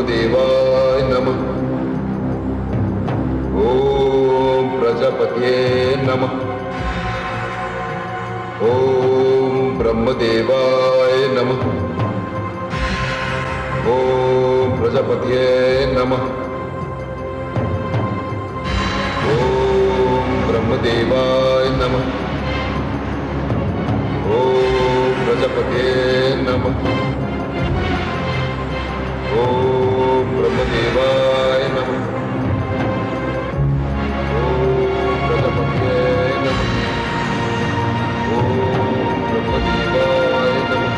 ब्रह्मदेवाय नमः। ओम प्रजापतये नमः। ओम ब्रह्मदेवाय नमः। ओम प्रजापतये नमः। ओम ब्रह्मदेवाय नमः। ओम प्रजापतये नमः। ओम ब्रह्मदेवाय नमः। ओम प्रजापतये नमः। ओम ब्रह्मदेवाय नमः।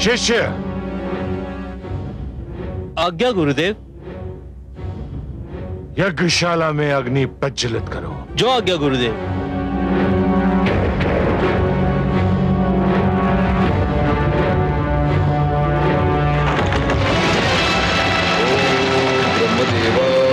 शिष्य। आज्ञा गुरुदेव। यज्ञशाला में अग्नि प्रज्वलित करो। जो आज्ञा गुरुदेव। ब्रह्मदेवाय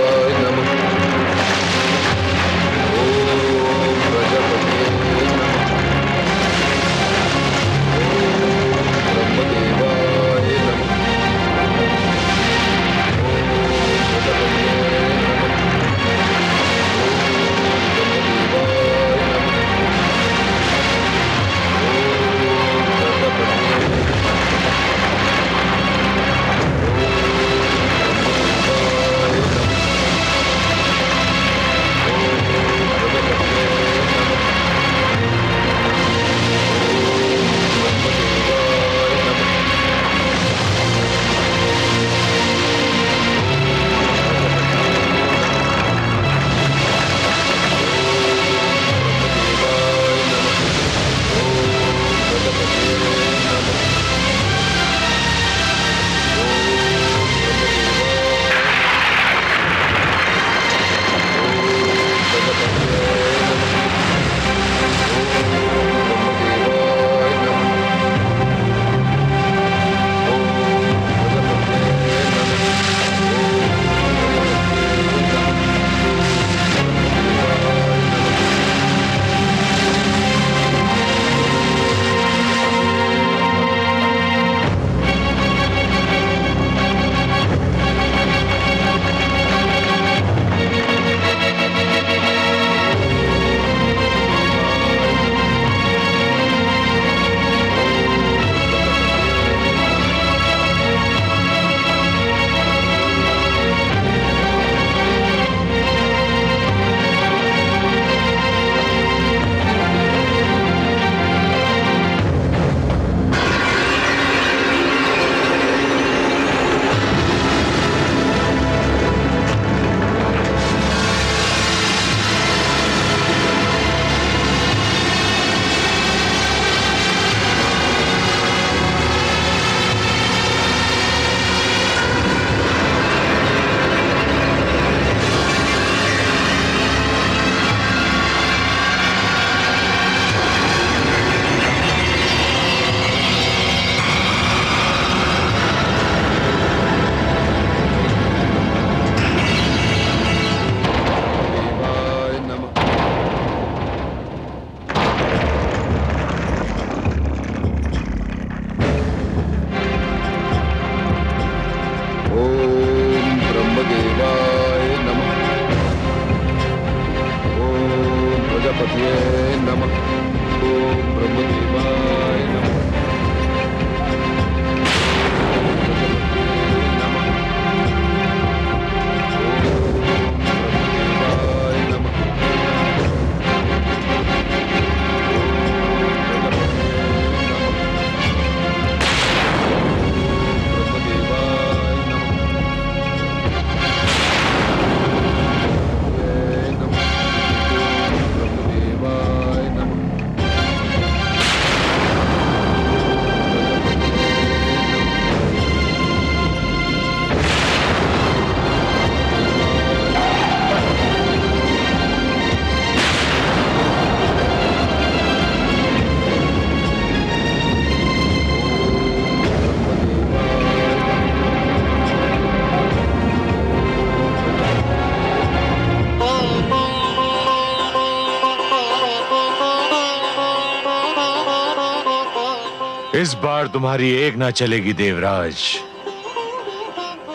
इस बार तुम्हारी एक ना चलेगी देवराज।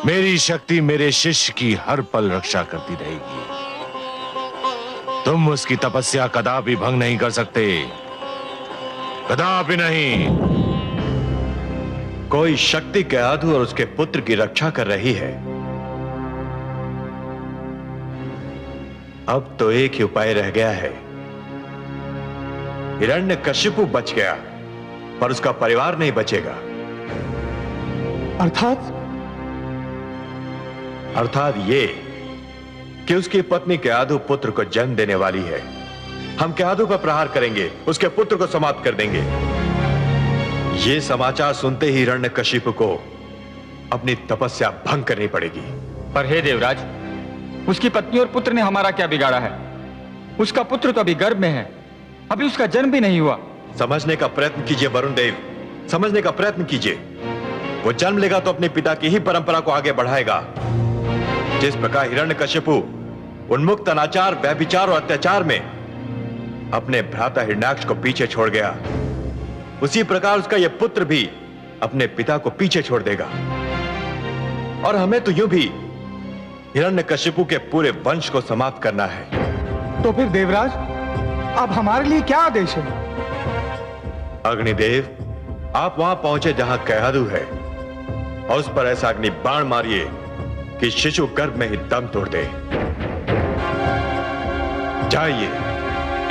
मेरी शक्ति मेरे शिष्य की हर पल रक्षा करती रहेगी। तुम उसकी तपस्या कदापि भंग नहीं कर सकते, कदापि नहीं। कोई शक्ति के आधु और उसके पुत्र की रक्षा कर रही है। अब तो एक ही उपाय रह गया है। हिरण्यकशिपु बच गया, पर उसका परिवार नहीं बचेगा। अर्थात ये कि उसकी पत्नी केआदु पुत्र को जन्म देने वाली है। हम केआदु पर प्रहार करेंगे, उसके पुत्र को समाप्त कर देंगे। ये समाचार सुनते ही हिरण्यकशिपु को अपनी तपस्या भंग करनी पड़ेगी। पर हे देवराज, उसकी पत्नी और पुत्र ने हमारा क्या बिगाड़ा है? उसका पुत्र तो अभी गर्भ में है, अभी उसका जन्म भी नहीं हुआ। समझने का प्रयत्न कीजिए वरुण देव, समझने का प्रयत्न कीजिए। वो जन्म लेगा तो अपने पिता की ही परंपरा को आगे बढ़ाएगा। जिस प्रकार हिरण्यकशिपु उन्मुक्त अनाचार, व्यभिचार और अत्याचार में अपने भ्राता हिरण्याक्ष को पीछे छोड़ गया, उसी प्रकार उसका यह पुत्र भी अपने पिता को पीछे छोड़ देगा। और हमें तो यूं भी हिरण्यकशिपु के पूरे वंश को समाप्त करना है। तो फिर देवराज, अब हमारे लिए क्या आदेश है? अग्निदेव, आप वहां पहुंचे जहां केआदु है और उस पर ऐसा अग्नि बाण मारिए कि शिशु गर्भ में ही दम तोड़ दे। जाइए,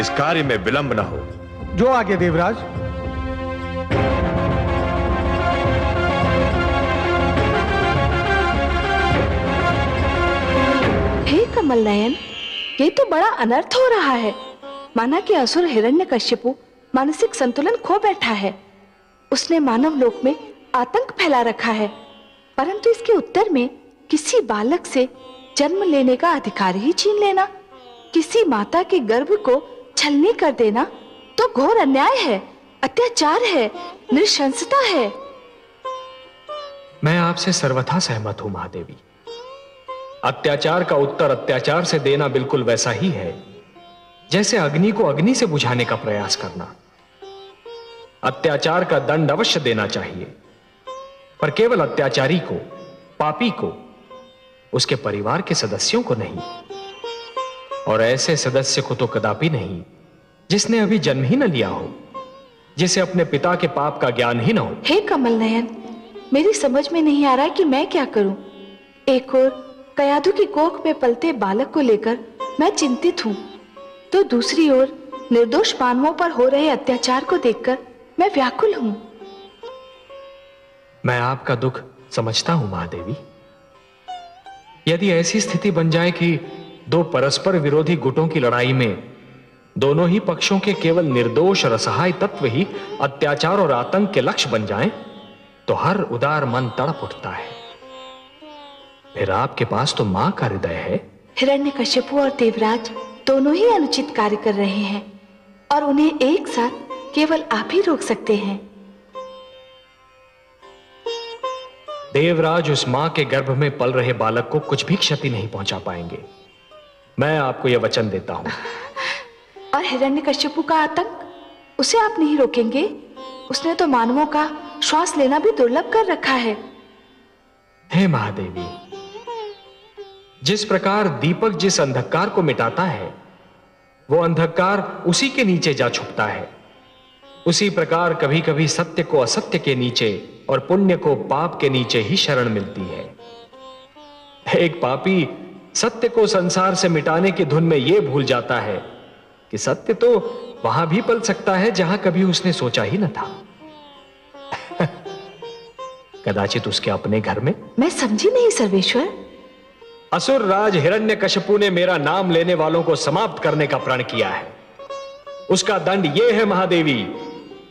इस कार्य में विलंब न हो। जो आगे देवराज। हे कमल नयन, ये तो बड़ा अनर्थ हो रहा है। माना कि असुर हिरण्यकशिपु मानसिक संतुलन खो बैठा है। उसने मानव लोक में आतंक फैला रखा है, परंतु इसके उत्तर में किसी बालक से जन्म लेने का अधिकार ही छीन लेना, किसी माता के गर्भ को छलनी कर देना तो घोर अन्याय है, अत्याचार है, नृशंसता है। मैं आपसे सर्वथा सहमत हूं महादेवी। अत्याचार का उत्तर अत्याचार से देना बिल्कुल वैसा ही है जैसे अग्नि को अग्नि से बुझाने का प्रयास करना। अत्याचार का दंड अवश्य देना चाहिए, पर केवल अत्याचारी को, पापी को, उसके परिवार के सदस्यों को नहीं। और ऐसे सदस्य को तो कदापि नहीं जिसने अभी जन्म ही न लिया हो, जिसे अपने पिता के पाप का ज्ञान ही न हो। हे कमल नयन, मेरी समझ में नहीं आ रहा कि मैं क्या करूं। एक और केआदु की कोख में पलते बालक को लेकर मैं चिंतित हूं, तो दूसरी ओर निर्दोष मानवों पर हो रहे अत्याचार को देखकर मैं व्याकुल हूं। मैं आपका दुख समझता हूं महादेवी। यदि ऐसी स्थिति बन जाए कि दो परस्पर विरोधी गुटों की लड़ाई में दोनों ही पक्षों के केवल निर्दोष और असहाय तत्व ही अत्याचार और आतंक के लक्ष्य बन जाएं, तो हर उदार मन तड़प उठता है। फिर आपके पास तो मां का हृदय है। हिरण्यकशिपु और देवराज दोनों ही अनुचित कार्य कर रहे हैं और उन्हें एक साथ केवल आप ही रोक सकते हैं। देवराज उस मां के गर्भ में पल रहे बालक को कुछ भी क्षति नहीं पहुंचा पाएंगे। मैं आपको यह वचन देता हूं। और हिरण्यकशिपु का आतंक, उसे आप नहीं रोकेंगे? उसने तो मानवों का श्वास लेना भी दुर्लभ कर रखा है। हे महादेवी, जिस प्रकार दीपक जिस अंधकार को मिटाता है, वो अंधकार उसी के नीचे जा छुपता है, उसी प्रकार कभी कभी सत्य को असत्य के नीचे और पुण्य को पाप के नीचे ही शरण मिलती है। एक पापी सत्य को संसार से मिटाने की धुन में यह भूल जाता है कि सत्य तो वहां भी पल सकता है जहां कभी उसने सोचा ही न था। कदाचित उसके अपने घर में। मैं समझी नहीं सर्वेश्वर। असुर राज हिरण्यकशिपु ने मेरा नाम लेने वालों को समाप्त करने का प्रण किया है। उसका दंड यह है महादेवी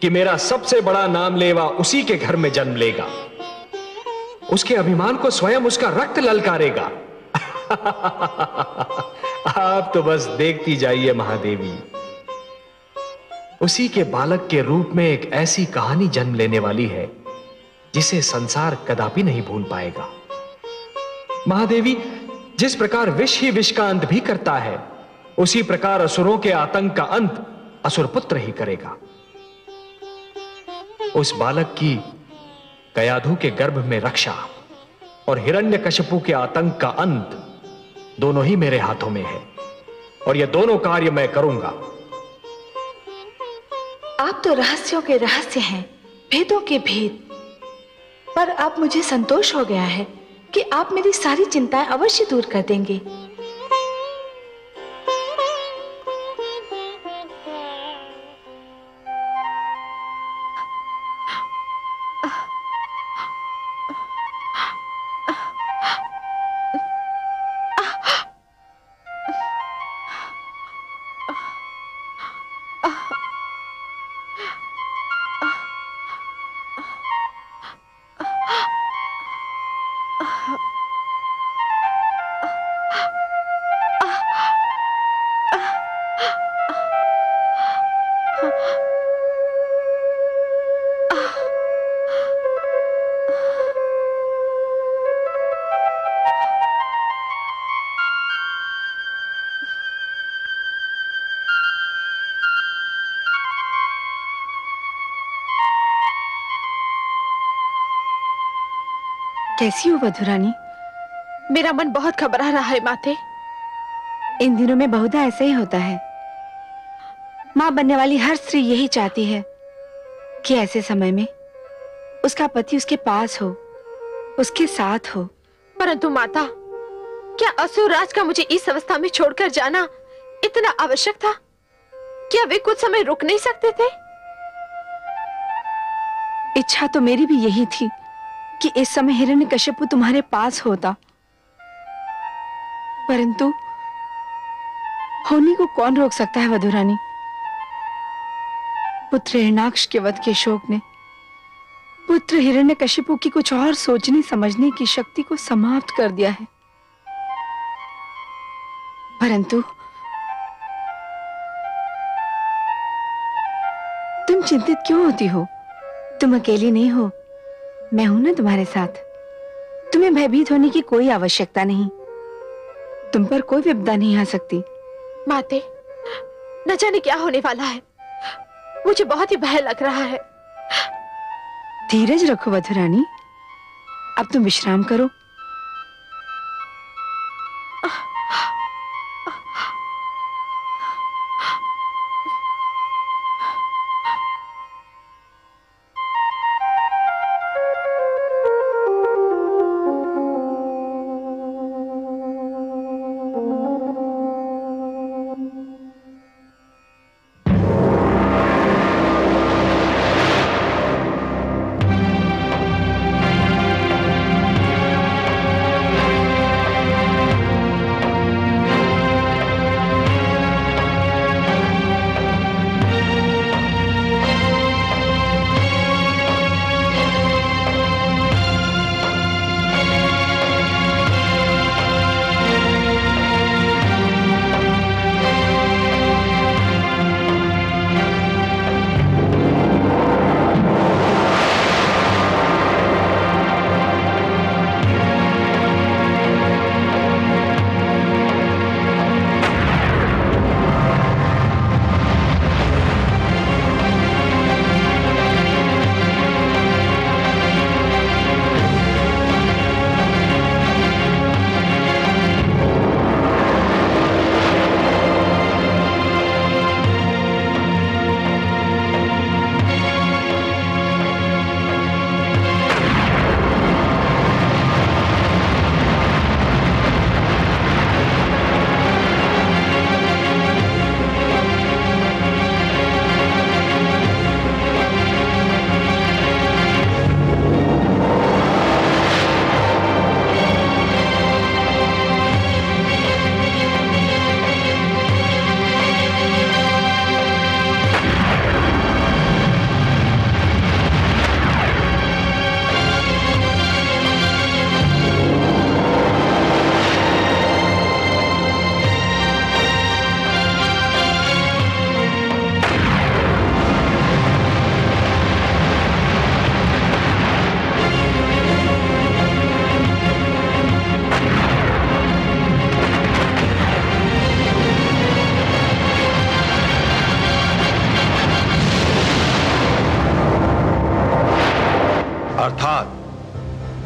कि मेरा सबसे बड़ा नाम लेवा उसी के घर में जन्म लेगा। उसके अभिमान को स्वयं उसका रक्त ललकारेगा। आप तो बस देखती जाइए महादेवी। उसी के बालक के रूप में एक ऐसी कहानी जन्म लेने वाली है जिसे संसार कदापि नहीं भूल पाएगा। महादेवी, जिस प्रकार विष ही विष का अंत भी करता है, उसी प्रकार असुरों के आतंक का अंत असुर पुत्र ही करेगा। उस बालक की कयाधु के गर्भ में रक्षा और हिरण्यकशिपु के आतंक का अंत दोनों ही मेरे हाथों में है, और ये दोनों कार्य मैं करूंगा। आप तो रहस्यों के रहस्य हैं, भेदों के भेद। पर अब मुझे संतोष हो गया है कि आप मेरी सारी चिंताएं अवश्य दूर कर देंगे। कैसी हो वधुरानी? मेरा मन बहुत घबरा रहा है माते। इन दिनों में बहुधा ऐसा ही होता है। मां बनने वाली हर स्त्री यही चाहती है कि ऐसे समय में उसका पति उसके पास हो, उसके साथ हो। परंतु माता, क्या असुरराज का मुझे इस अवस्था में छोड़कर जाना इतना आवश्यक था? क्या वे कुछ समय रुक नहीं सकते थे? इच्छा तो मेरी भी यही थी कि इस समय हिरण्यकशिपु तुम्हारे पास होता, परंतु होनी को कौन रोक सकता है वधुरानी? पुत्र हिरण्याक्ष के वध के शोक ने पुत्र हिरण्यकशिपु की कुछ और सोचने समझने की शक्ति को समाप्त कर दिया है। परंतु तुम चिंतित क्यों होती हो? तुम अकेली नहीं हो, मैं हूं ना तुम्हारे साथ। तुम्हें भयभीत होने की कोई आवश्यकता नहीं। तुम पर कोई विपदा नहीं आ सकती। माते, न जाने क्या होने वाला है। मुझे बहुत ही भय लग रहा है। धीरज रखो वधुरानी, अब तुम विश्राम करो।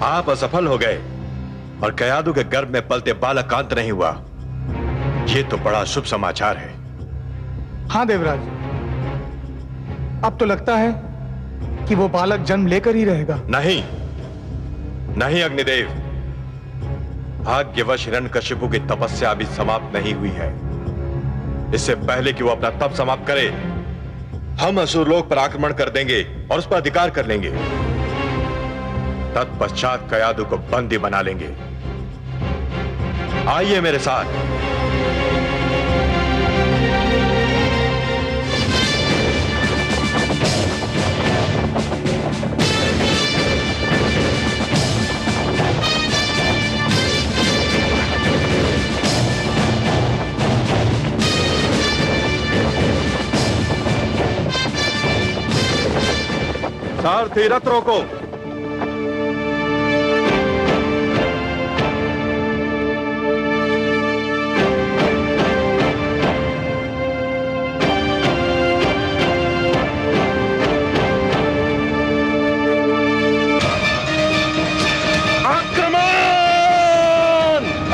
आप असफल हो गए और कयादू के गर्भ में पलते बालक का अंत नहीं हुआ। यह तो बड़ा शुभ समाचार है। हाँ देवराज, अब तो लगता है कि वो बालक जन्म लेकर ही रहेगा। नहीं नहीं अग्निदेव, भाग्यवश हिरण्यकशिपु की तपस्या अभी समाप्त नहीं हुई है। इससे पहले कि वो अपना तप समाप्त करे, हम असुरलोक पर आक्रमण कर देंगे और उस पर अधिकार कर लेंगे। तत्पश्चात कयादू को बंदी बना लेंगे। आइए मेरे साथ। सारथी रथ रोको।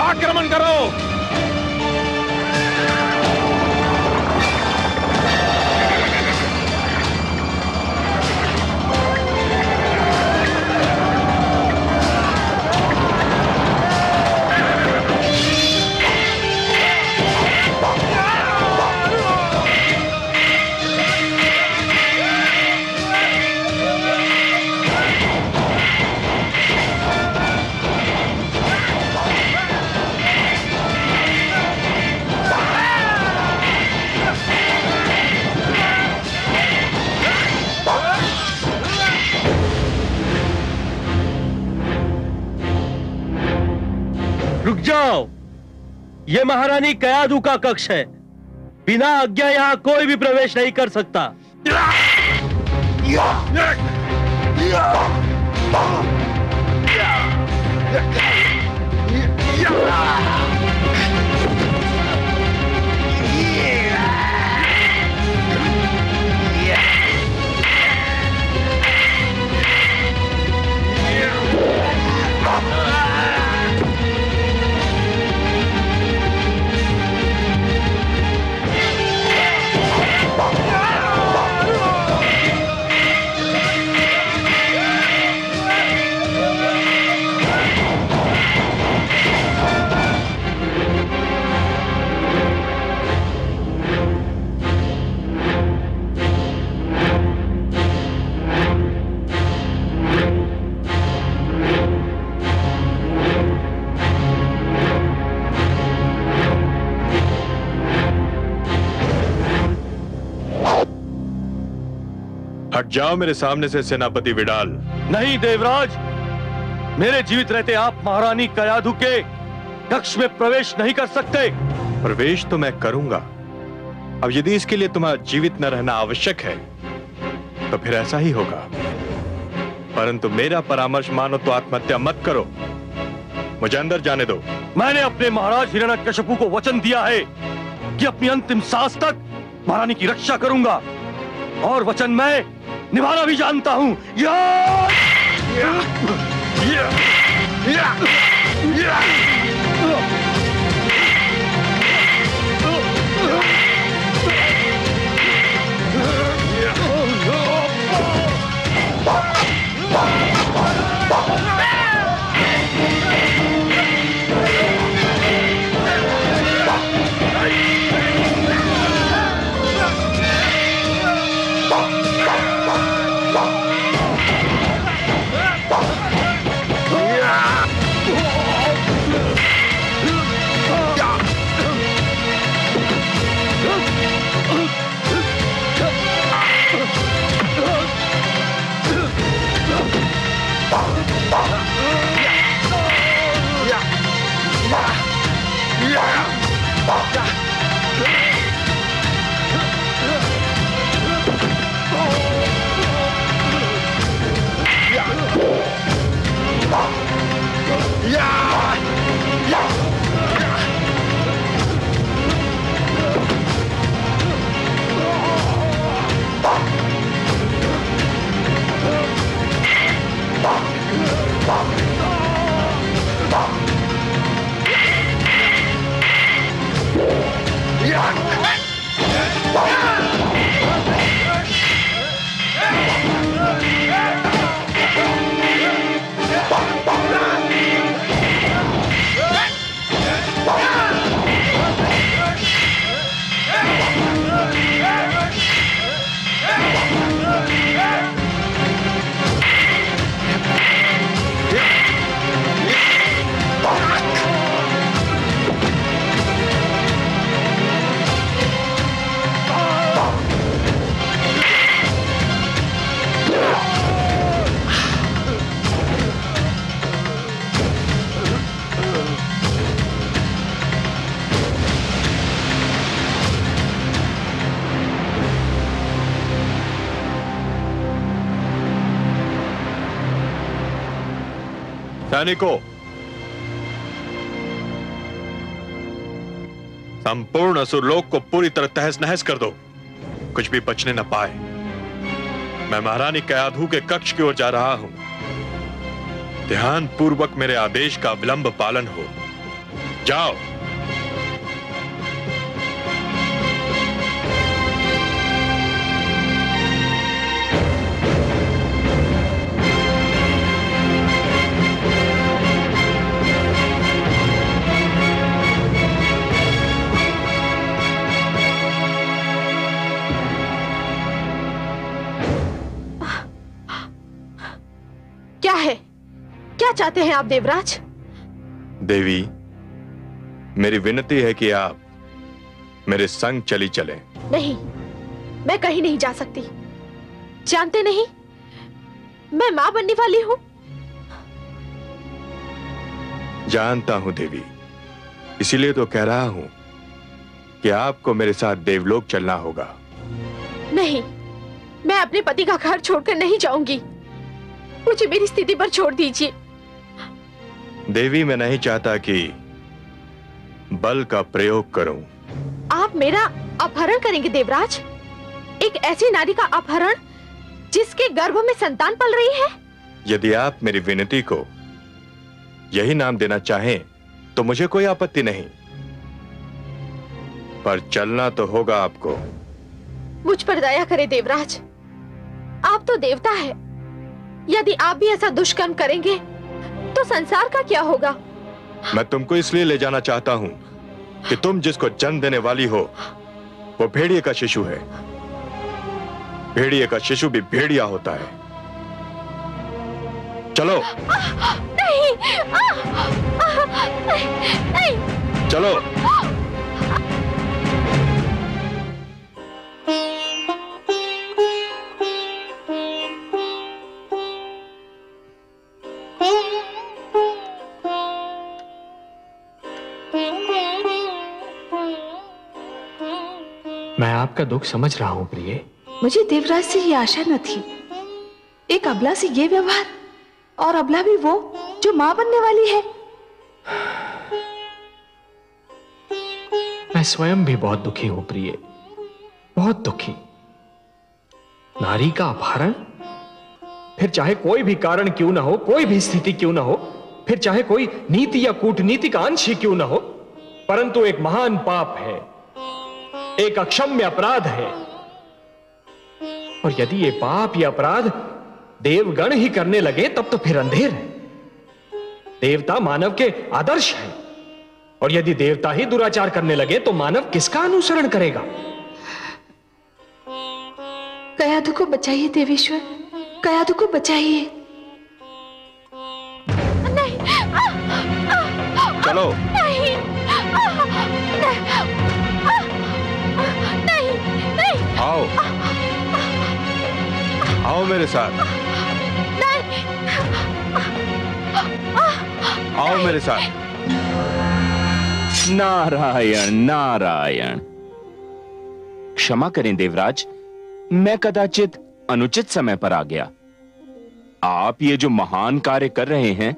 आक्रमण करो। रुक जाओ, ये महारानी कयादू का कक्ष है। बिना आज्ञा यहां कोई भी प्रवेश नहीं कर सकता। हट जाओ मेरे सामने से सेनापति विडाल। नहीं देवराज, मेरे जीवित रहते आप महारानी कयादू के कक्ष में प्रवेश नहीं कर सकते। प्रवेश तो मैं करूंगा। अब यदि इसके लिए तुम्हारा जीवित न रहना आवश्यक है तो फिर ऐसा ही होगा। परंतु मेरा परामर्श मानो तो आत्महत्या मत करो। मुझे अंदर जाने दो। मैंने अपने महाराज हिरण्यकशिपु को वचन दिया है कि अपनी अंतिम सांस तक महारानी की रक्षा करूंगा, और वचन मैं निभाना भी जानता हूं। सैनिकों, संपूर्ण असुरलोक को पूरी तरह तहस नहस कर दो, कुछ भी बचने न पाए। मैं महारानी कयाधु के कक्ष की ओर जा रहा हूं। ध्यान पूर्वक मेरे आदेश का विलंब पालन हो। जाओ। क्या है? क्या चाहते हैं आप देवराज? देवी, मेरी विनती है कि आप मेरे संग चली चलें। नहीं, मैं कहीं नहीं जा सकती। जानते नहीं, मैं मां बनने वाली हूं। जानता हूं देवी, इसीलिए तो कह रहा हूं कि आपको मेरे साथ देवलोक चलना होगा। नहीं, मैं अपने पति का घर छोड़कर नहीं जाऊंगी। मुझे मेरी स्थिति पर छोड़ दीजिए। देवी, मैं नहीं चाहता कि बल का प्रयोग करूं। आप मेरा अपहरण करेंगे देवराज? एक ऐसी नारी का अपहरण जिसके गर्भ में संतान पल रही है? यदि आप मेरी विनती को यही नाम देना चाहें तो मुझे कोई आपत्ति नहीं, पर चलना तो होगा आपको। मुझ पर दया करे देवराज, आप तो देवता है। यदि आप भी ऐसा दुष्कर्म करेंगे तो संसार का क्या होगा? मैं तुमको इसलिए ले जाना चाहता हूं कि तुम जिसको जन्म देने वाली हो वो भेड़िए का शिशु है। भेड़िए का शिशु भी भेड़िया होता है। चलो। नहीं, नहीं। चलो। मैं आपका दुख समझ रहा हूं प्रिय। मुझे देवराज से ये आशा न थी। एक अबला से ये व्यवहार, और अबला भी वो जो मां बनने वाली है। मैं स्वयं भी बहुत दुखी हूं प्रिय, बहुत दुखी। नारी का अपहरण, फिर चाहे कोई भी कारण क्यों ना हो, कोई भी स्थिति क्यों ना हो, फिर चाहे कोई नीति या कूटनीति का अंश ही क्यों ना हो, परंतु एक महान पाप है, एक अक्षम्य अपराध है। और यदि ये पाप या अपराध देवगण ही करने लगे तब तो फिर अंधेर है। देवता मानव के आदर्श है, और यदि देवता ही दुराचार करने लगे तो मानव किसका अनुसरण करेगा? कयाधु को बचाइए देवेश्वर, कयाधु को बचाइए। नहीं। चलो। नहीं, नहीं, नहीं। आओ, आओ मेरे साथ। नहीं। आओ मेरे साथ। नारायण नारायण। क्षमा करें देवराज, मैं कदाचित अनुचित समय पर आ गया। आप ये जो महान कार्य कर रहे हैं,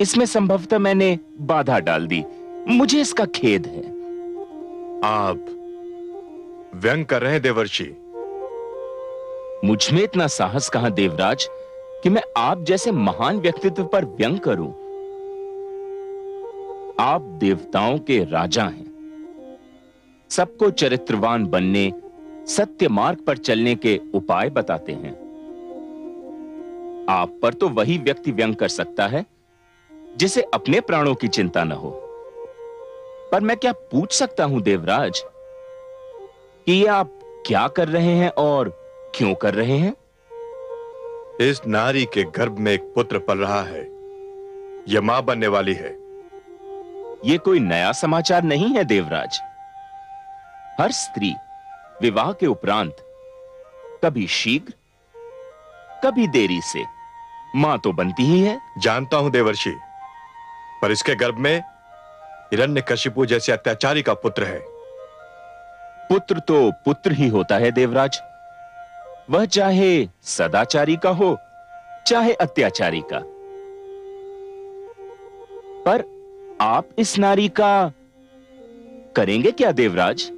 इसमें संभवतः मैंने बाधा डाल दी। मुझे इसका खेद है। आप व्यंग कर रहे हैं देवर्षि। मुझ में इतना साहस कहां देवराज कि मैं आप जैसे महान व्यक्तित्व पर व्यंग करूं। आप देवताओं के राजा हैं, सबको चरित्रवान बनने, सत्य मार्ग पर चलने के उपाय बताते हैं। आप पर तो वही व्यक्ति व्यंग कर सकता है जिसे अपने प्राणों की चिंता न हो। पर मैं क्या पूछ सकता हूं देवराज कि ये आप क्या कर रहे हैं और क्यों कर रहे हैं? इस नारी के गर्भ में एक पुत्र पल रहा है। यह मां बनने वाली है। ये कोई नया समाचार नहीं है देवराज। हर स्त्री विवाह के उपरांत कभी शीघ्र कभी देरी से मां तो बनती ही है। जानता हूं देवर्षि, पर इसके गर्भ में हिरण्यकशिपु जैसे अत्याचारी का पुत्र है। पुत्र तो पुत्र ही होता है देवराज, वह चाहे सदाचारी का हो चाहे अत्याचारी का। पर आप इस नारी का करेंगे क्या देवराज?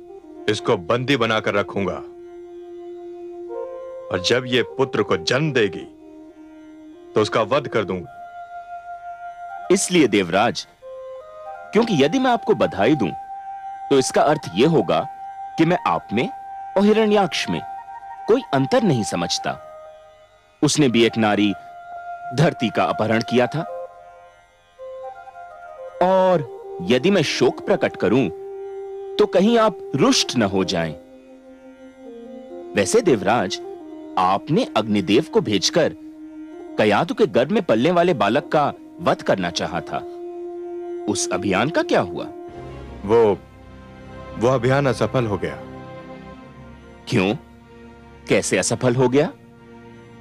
इसको बंदी बनाकर रखूंगा और जब ये पुत्र को जन्म देगी तो उसका वध कर दूंगा। इसलिए देवराज, क्योंकि यदि मैं आपको बधाई दूं तो इसका अर्थ यह होगा कि मैं आप में और हिरण्याक्ष में कोई अंतर नहीं समझता। उसने भी एक नारी धरती का अपहरण किया था। और यदि मैं शोक प्रकट करूं तो कहीं आप रुष्ट न हो जाएं। वैसे देवराज, आपने अग्निदेव को भेजकर कयाधु के गर्भ में पलने वाले बालक का वध करना चाहा था। उस अभियान का क्या हुआ? वो अभियान असफल हो गया। क्यों? कैसे असफल हो गया?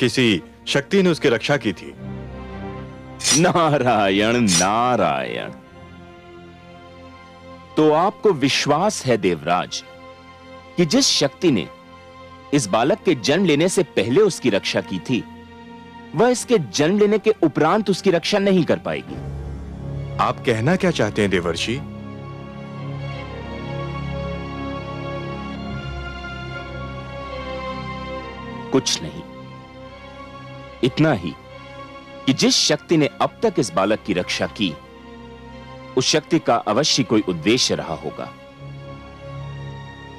किसी शक्ति ने उसकी रक्षा की थी। नारायण नारायण। तो आपको विश्वास है देवराज कि जिस शक्ति ने इस बालक के जन्म लेने से पहले उसकी रक्षा की थी, वह इसके जन्म लेने के उपरांत उसकी रक्षा नहीं कर पाएगी। आप कहना क्या चाहते हैं देवर्षि? कुछ नहीं, इतना ही कि जिस शक्ति ने अब तक इस बालक की रक्षा की, उस शक्ति का अवश्य कोई उद्देश्य रहा होगा।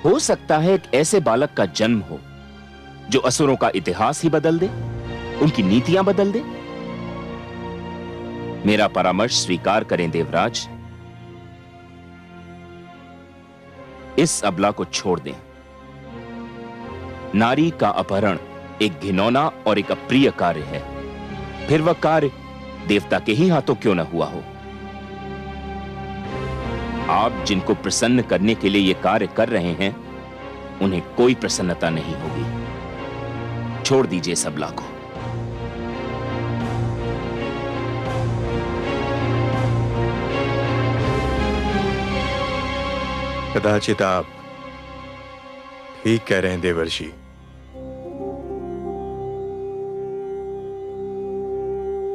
हो सकता है एक ऐसे बालक का जन्म हो जो असुरों का इतिहास ही बदल दे, उनकी नीतियां बदल दे। मेरा परामर्श स्वीकार करें देवराज, इस अबला को छोड़ दें। नारी का अपहरण एक घिनौना और एक अप्रिय कार्य है, फिर वह कार्य देवता के ही हाथों क्यों न हुआ हो। आप जिनको प्रसन्न करने के लिए यह कार्य कर रहे हैं, उन्हें कोई प्रसन्नता नहीं होगी। छोड़ दीजिए इस अबला को। कदाचित आप ठीक कह रहे हैं देवर्षि।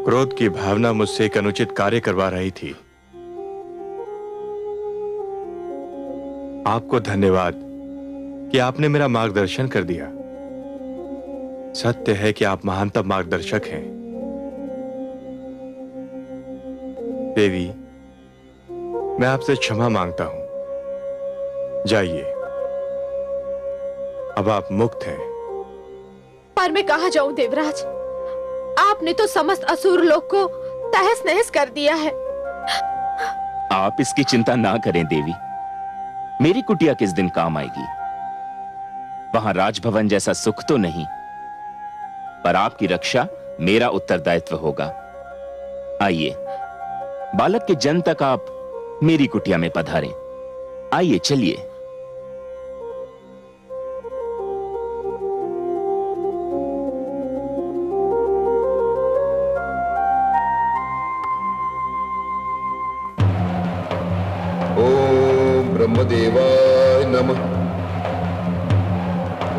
क्रोध की भावना मुझसे एक अनुचित कार्य करवा रही थी। आपको धन्यवाद कि आपने मेरा मार्गदर्शन कर दिया। सत्य है कि आप महानतम मार्गदर्शक हैं। देवी, मैं आपसे क्षमा मांगता हूं। जाइए, अब आप मुक्त हैं। पर मैं कहां जाऊं देवराज? आपने तो समस्त असुर लोक को तहस नहस कर दिया है। आप इसकी चिंता ना करें देवी। मेरी कुटिया किस दिन काम आएगी। वहां राजभवन जैसा सुख तो नहीं, पर आपकी रक्षा मेरा उत्तरदायित्व होगा। आइए, बालक के जन्म तक आप मेरी कुटिया में पधारें। आइए, चलिए। ओम ब्रह्मदेवाय नमः।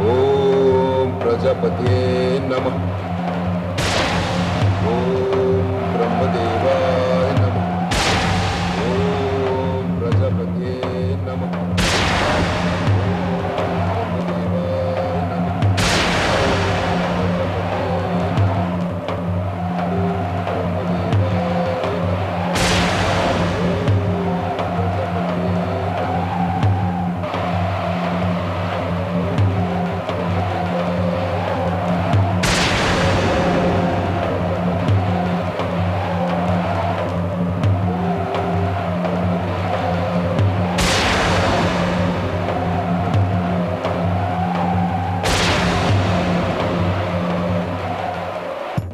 ओम प्रजापतये नमः। ओम ब्रह्मदेवाय नमः। ओम प्रजापतये नमः।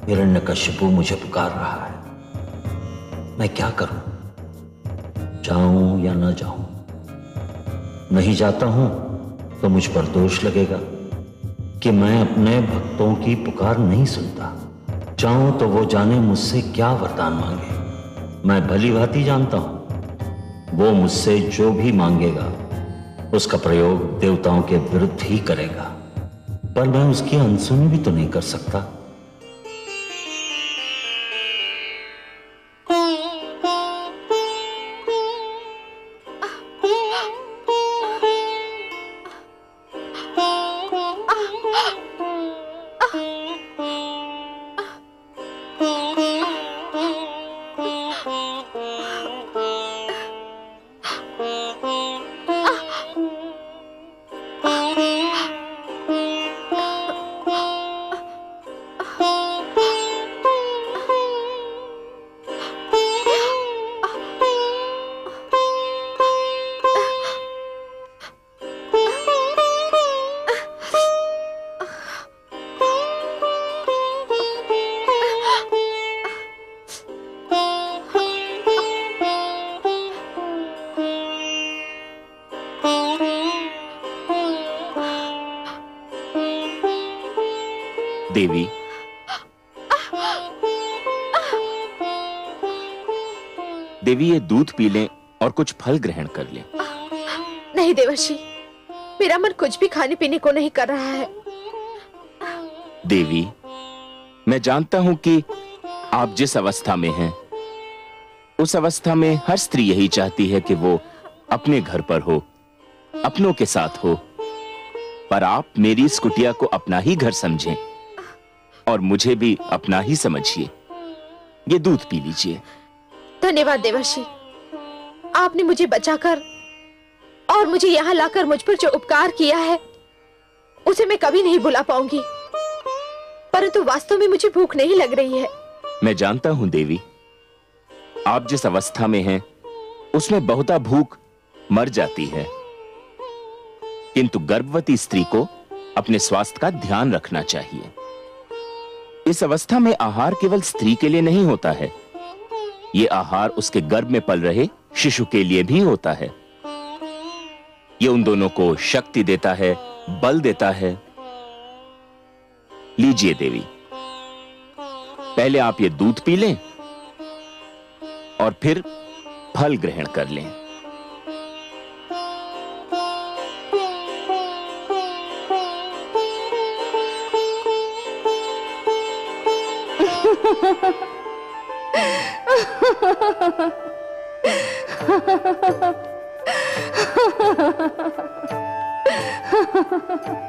हिरण्यकशिपु मुझे पुकार रहा है। मैं क्या करूं? जाऊं या न जाऊं? नहीं जाता हूं तो मुझ पर दोष लगेगा कि मैं अपने भक्तों की पुकार नहीं सुनता। चाहूं तो वो जाने मुझसे क्या वरदान मांगे। मैं भली भांति जानता हूं वो मुझसे जो भी मांगेगा उसका प्रयोग देवताओं के विरुद्ध ही करेगा, पर मैं उसकी अनसुनी भी तो नहीं कर सकता। देवी, देवी ये दूध पी लें और कुछ फल ग्रहण कर लें। नहीं देवर्षि, मेरा मन कुछ भी खाने पीने को नहीं कर रहा है। देवी, मैं जानता हूं कि आप जिस अवस्था में हैं, उस अवस्था में हर स्त्री यही चाहती है कि वो अपने घर पर हो, अपनों के साथ हो, पर आप मेरी इस कुटिया को अपना ही घर समझें और मुझे भी अपना ही समझिए। ये दूध पी लीजिए। धन्यवाद देवर्षि, आपने मुझे बचाकर और मुझे यहाँ लाकर मुझ पर जो उपकार किया है उसे मैं कभी नहीं भुला पाऊंगी। परंतु वास्तव में मुझे भूख नहीं लग रही है। मैं जानता हूं देवी, आप जिस अवस्था में हैं उसमें बहुता भूख मर जाती है, किंतु गर्भवती स्त्री को अपने स्वास्थ्य का ध्यान रखना चाहिए। इस अवस्था में आहार केवल स्त्री के लिए नहीं होता है, ये आहार उसके गर्भ में पल रहे शिशु के लिए भी होता है। ये उन दोनों को शक्ति देता है, बल देता है। लीजिए देवी, पहले आप ये दूध पी लें और फिर फल ग्रहण कर लें।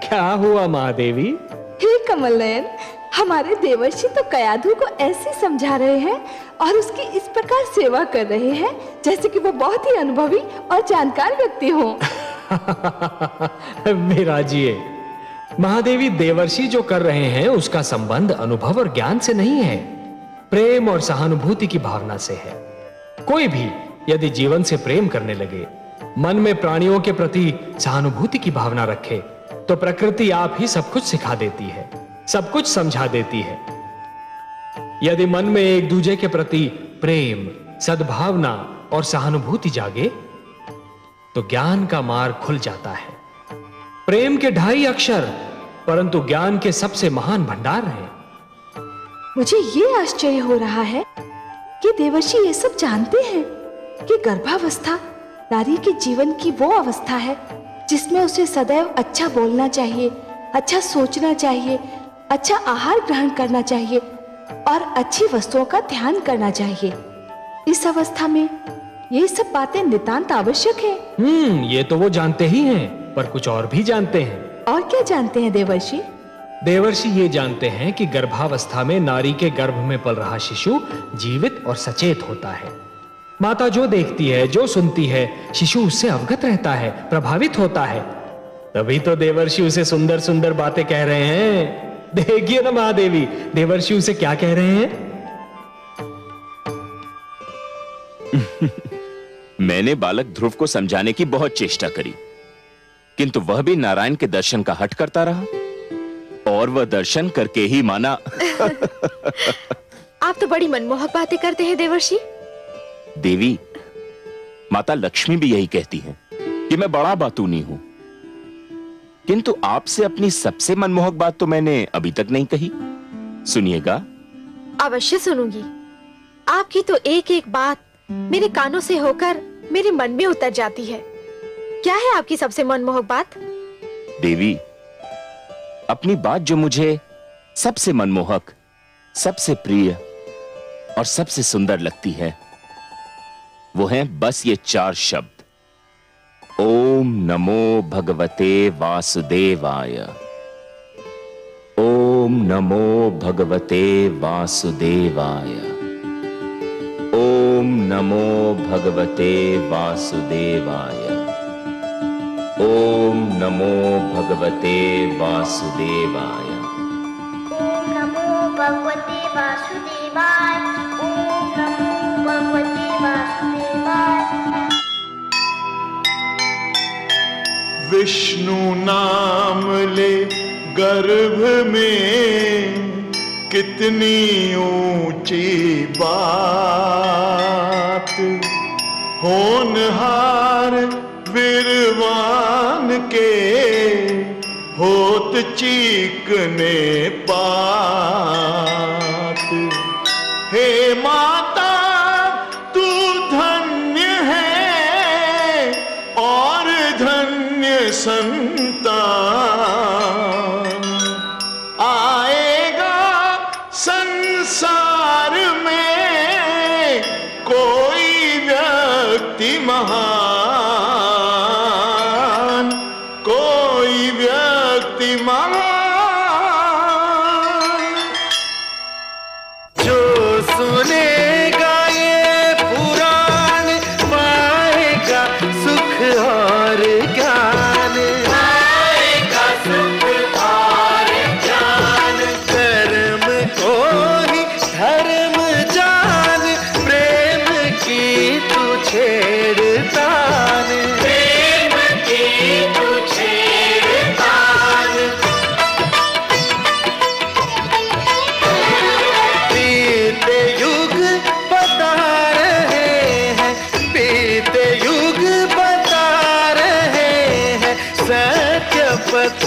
क्या हुआ महादेवी? हे कमल नयन, हमारे देवर्षि तो कयाधु को ऐसे समझा रहे हैं और उसकी इस प्रकार सेवा कर रहे हैं जैसे कि वो बहुत ही अनुभवी और जानकार व्यक्ति हो। विराजिए, महादेवी देवर्षि जो कर रहे हैं उसका संबंध अनुभव और ज्ञान से नहीं है, प्रेम और सहानुभूति की भावना से है। कोई भी यदि जीवन से प्रेम करने लगे, मन में प्राणियों के प्रति सहानुभूति की भावना रखे, तो प्रकृति आप ही सब कुछ सिखा देती है, सब कुछ समझा देती है। यदि मन में एक दूसरे के प्रति प्रेम, सद्भावना और सहानुभूति जागे, तो ज्ञान का मार्ग खुल जाता है। प्रेम के 2.5 अक्षर, परंतु ज्ञान के सबसे महान भंडार हैं। मुझे ये आश्चर्य हो रहा है कि देवर्षि ये सब जानते हैं कि गर्भावस्था नारी के जीवन की वो अवस्था है जिसमें उसे सदैव अच्छा बोलना चाहिए, अच्छा सोचना चाहिए, अच्छा आहार ग्रहण करना चाहिए और अच्छी वस्तुओं का ध्यान करना चाहिए। इस अवस्था में ये सब बातें नितांत आवश्यक है। ये तो वो जानते ही हैं, पर कुछ और भी जानते हैं। और क्या जानते हैं देवर्षि? देवर्षि ये जानते हैं कि गर्भावस्था में नारी के गर्भ में पल रहा शिशु जीवित और सचेत होता है। माता जो देखती है, जो सुनती है, शिशु उससे अवगत रहता है, प्रभावित होता है। तभी तो देवर्षि उसे सुंदर सुंदर बातें कह रहे हैं। देखिए ना महादेवी, देवर्षि उसे क्या कह रहे हैं। मैंने बालक ध्रुव को समझाने की बहुत चेष्टा करी, किंतु वह भी नारायण के दर्शन का हठ करता रहा और वह दर्शन करके ही माना। आप तो बड़ी मनमोहक बातें करते हैं देवर्षि। देवी, माता लक्ष्मी भी यही कहती हैं कि मैं बड़ा बातूनी हूं, किंतु आपसे अपनी सबसे मनमोहक बात तो मैंने अभी तक नहीं कही। सुनिएगा। अवश्य सुनूंगी। आपकी तो एक एक बात मेरे कानों से होकर मेरे मन में उतर जाती है। क्या है आपकी सबसे मनमोहक बात? देवी, अपनी बात जो मुझे सबसे मनमोहक, सबसे प्रिय और सबसे सुंदर लगती है, वो हैं बस ये 4 शब्द। ओम नमो भगवते वासुदेवाय। ओम नमो भगवते वासुदेवाय। ओम नमो भगवते वासुदेवाय। ओम नमो भगवते वासुदेवाय। ओम नमो भगवते वासुदेवाय। ओम नमो भगवते वासुदेवाय। विष्णु नाम ले गर्भ में कितनी ऊंची बात, होनहार विरवान के होत चीकने पात। हे माता तू धन्य है और धन्य संतान, आएगा संसार में कोई व्यक्ति महान, कोई व्यक्ति महान। जो सुनेगा ये पुराण पाएगा सुख और ज्ञान, पाएगा सुख और ज्ञान। कर्म को ही धर्म जान, प्रेम की तू छेड़तान, प्रेम की तू छेड़तान। बीते युग बता रहे हैं, बीते युग बता रहे हैं, सत्य पथ